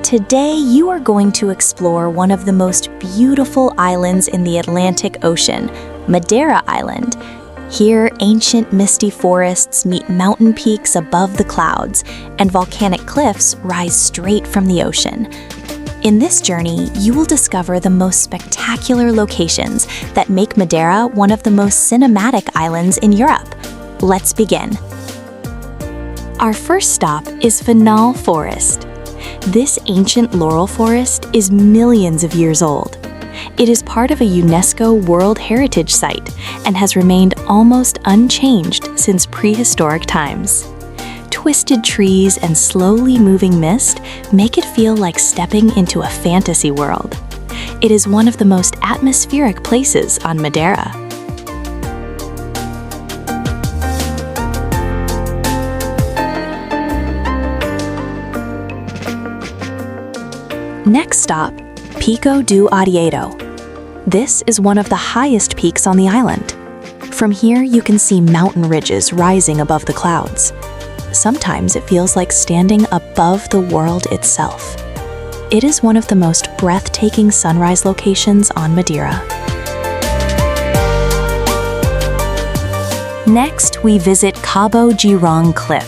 Today, you are going to explore one of the most beautiful islands in the Atlantic Ocean, Madeira Island. Here, ancient misty forests meet mountain peaks above the clouds, and volcanic cliffs rise straight from the ocean. In this journey, you will discover the most spectacular locations that make Madeira one of the most cinematic islands in Europe. Let's begin. Our first stop is Fanal Forest. This ancient laurel forest is millions of years old. It is part of a UNESCO World Heritage Site and has remained almost unchanged since prehistoric times. Twisted trees and slowly moving mist make it feel like stepping into a fantasy world. It is one of the most atmospheric places on Madeira. Next stop, Pico do Arieiro. This is one of the highest peaks on the island. From here, you can see mountain ridges rising above the clouds. Sometimes it feels like standing above the world itself. It is one of the most breathtaking sunrise locations on Madeira. Next, we visit Cabo Girão Cliff.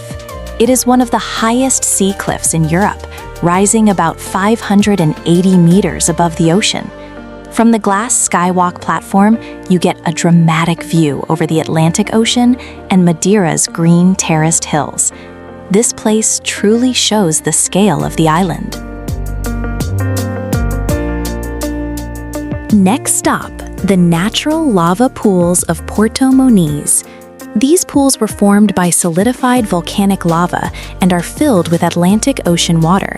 It is one of the highest sea cliffs in Europe, rising about 580 meters above the ocean. From the glass skywalk platform, you get a dramatic view over the Atlantic Ocean and Madeira's green terraced hills. This place truly shows the scale of the island. Next stop, the natural lava pools of Porto Moniz. These pools were formed by solidified volcanic lava and are filled with Atlantic Ocean water.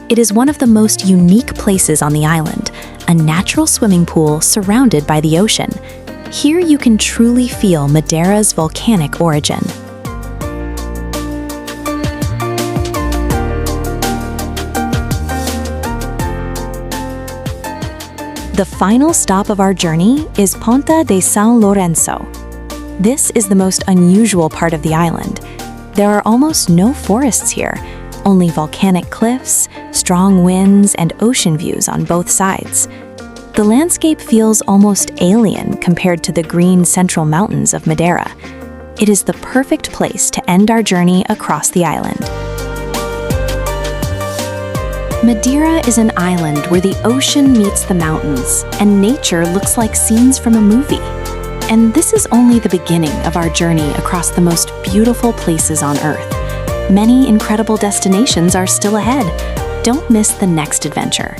It is one of the most unique places on the island, a natural swimming pool surrounded by the ocean. Here you can truly feel Madeira's volcanic origin. The final stop of our journey is Ponta de São Lourenço. This is the most unusual part of the island. There are almost no forests here, only volcanic cliffs, strong winds, and ocean views on both sides. The landscape feels almost alien compared to the green central mountains of Madeira. It is the perfect place to end our journey across the island. Madeira is an island where the ocean meets the mountains, and nature looks like scenes from a movie. And this is only the beginning of our journey across the most beautiful places on Earth. Many incredible destinations are still ahead. Don't miss the next adventure.